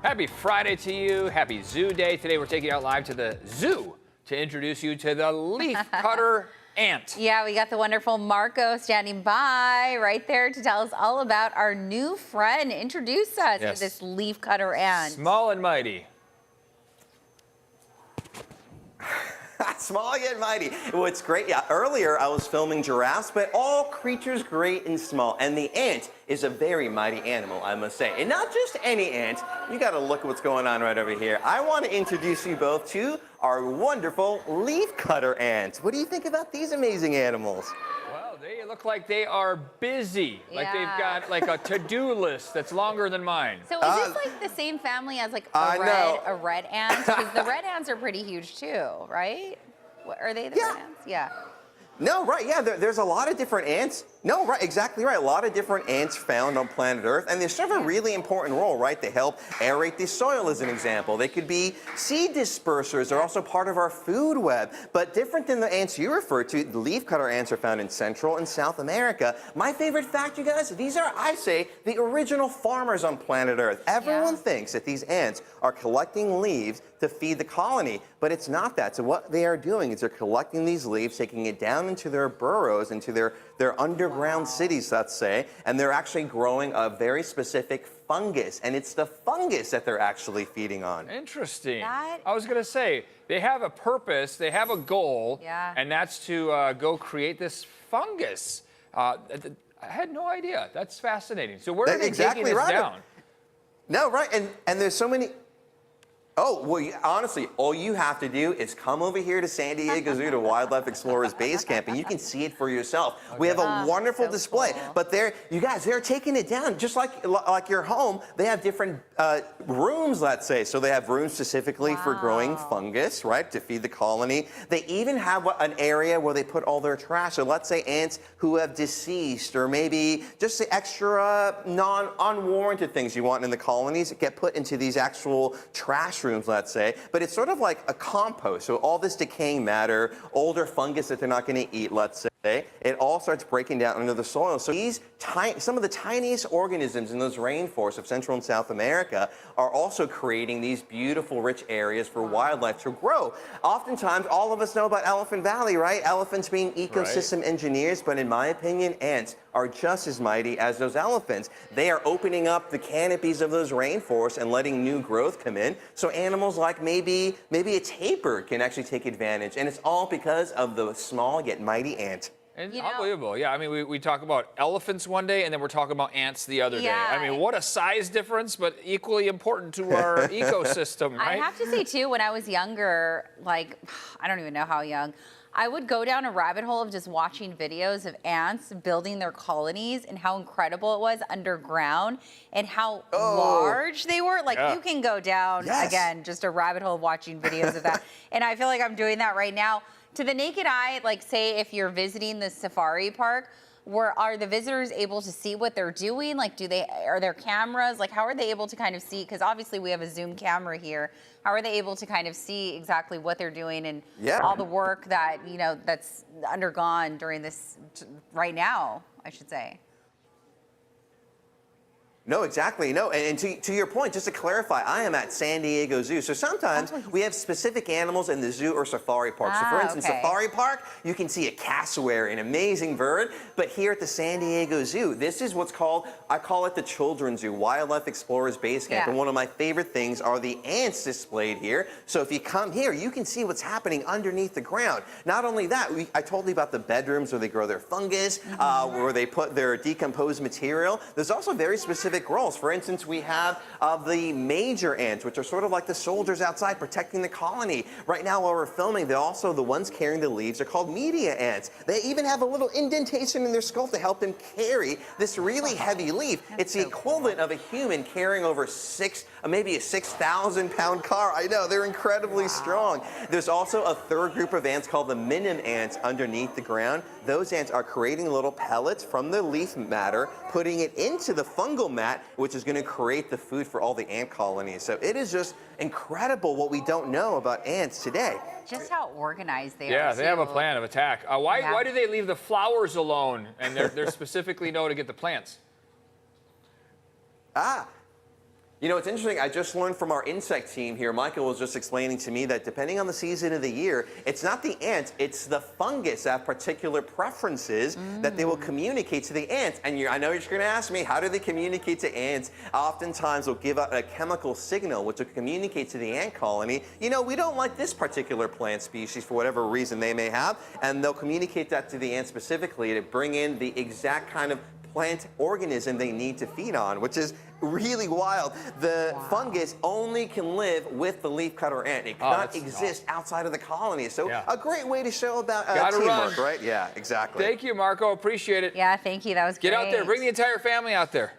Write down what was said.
Happy Friday to you. Happy Zoo Day. Today we're taking you out live to the zoo to introduce you to the leafcutter ant. Yeah, we got the wonderful Marco standing by right there to tell us all about our new friend. Introduce us to this leafcutter ant. Small and mighty. Small yet mighty. What's great, earlier I was filming giraffes, but all creatures great and small. And the ant is a very mighty animal, I must say. And not just any ant. You got to look at what's going on right over here. I want to introduce you both to our wonderful leafcutter ants. What do you think about these amazing animals? Well, they look like they are busy. Yeah. Like they've got like a to-do list that's longer than mine. So is this like the same family as like a red ant? Because the red ants are pretty huge too, right? Are they the red ants? Yeah. No, right, yeah, there's a lot of different ants. No, right, exactly right. A lot of different ants found on planet Earth, and they serve a really important role, right? They help aerate the soil, as an example. They could be seed dispersers. They're also part of our food web. But different than the ants you refer to, the leafcutter ants are found in Central and South America. My favorite fact, you guys, these are, I say, the original farmers on planet Earth. Everyone thinks that these ants are collecting leaves to feed the colony, but it's not that. So what they are doing is they're collecting these leaves, taking it down into their burrows, into their underground cities, let's say, and they're actually growing a very specific fungus, and it's the fungus that they're actually feeding on. Interesting. I was going to say, they have a purpose, they have a goal, and that's to go create this fungus. I had no idea. That's fascinating. So where are they taking this down? No, right, and there's so many... Oh, well, honestly, all you have to do is come over here to San Diego Zoo to Wildlife Explorers Base Camp, and you can see it for yourself. Okay. We have a wonderful display, but you guys, they're taking it down. Just like your home, they have different rooms, let's say. So they have rooms specifically for growing fungus, right, to feed the colony. They even have an area where they put all their trash. So let's say ants who have deceased, or maybe just the extra unwarranted things you want in the colonies get put into these actual trash rooms, let's say, but it's sort of like a compost. So all this decaying matter, older fungus that they're not going to eat, let's say, it all starts breaking down under the soil. So these some of the tiniest organisms in those rainforests of Central and South America are also creating these beautiful, rich areas for wildlife to grow. Oftentimes, all of us know about Elephant Valley, right? Elephants being ecosystem engineers, but in my opinion, ants are just as mighty as those elephants. They are opening up the canopies of those rainforests and letting new growth come in. So animals like maybe a tapir can actually take advantage. And it's all because of the small yet mighty ant. And unbelievable. Yeah, I mean, we talk about elephants one day, and then we're talking about ants the other day. I mean, what a size difference, but equally important to our ecosystem, right? I have to say, too, when I was younger, like, I don't even know how young, I would go down a rabbit hole of just watching videos of ants building their colonies and how incredible it was underground and how large they were. Like, you can go down, again, just a rabbit hole watching videos of that. And I feel like I'm doing that right now. To the naked eye, like, say if you're visiting the safari park, are the visitors able to see what they're doing? Like, are there cameras? Like, how are they able to kind of see? Because obviously we have a zoom camera here. How are they able to kind of see exactly what they're doing and all the work that, that's undergone during this right now, I should say? No, exactly. No, and to your point, just to clarify, I am at San Diego Zoo. So sometimes we have specific animals in the zoo or safari park. So for instance, safari park, you can see a cassowary, an amazing bird. But here at the San Diego Zoo, this is what's called, I call it the Children's Zoo, Wildlife Explorers Base Camp. And one of my favorite things are the ants displayed here. So if you come here, you can see what's happening underneath the ground. Not only that, I told you about the bedrooms where they grow their fungus, where they put their decomposed material. There's also very specific roles. For instance, we have the major ants, which are sort of like the soldiers outside protecting the colony. Right now, while we're filming, they're also the ones carrying the leaves are called media ants. They even have a little indentation in their skull to help them carry this really heavy leaf. It's the equivalent of a human carrying over maybe a 6,000-pound car. I know, they're incredibly strong. There's also a third group of ants called the minim ants underneath the ground. Those ants are creating little pellets from the leaf matter, putting it into the fungal mat, which is going to create the food for all the ant colonies. So it is just incredible what we don't know about ants today. Just how organized they are. Yeah, they have a plan of attack. Why do they leave the flowers alone, and they're specifically know to get the plants? You know, it's interesting. I just learned from our insect team here. Michael was just explaining to me that depending on the season of the year, it's not the ants, it's the fungus that have particular preferences that they will communicate to the ants. And I know you're going to ask me, how do they communicate to ants? Oftentimes, they'll give out a chemical signal which will communicate to the ant colony. You know, we don't like this particular plant species for whatever reason they may have, and they'll communicate that to the ant specifically to bring in the exact kind of plant organism they need to feed on, which is really wild. The fungus only can live with the leafcutter ant. It cannot exist outside of the colony. So a great way to show about teamwork, right? Yeah, exactly. Thank you, Marco. Appreciate it. Yeah, thank you. That was great. Get out there. Bring the entire family out there.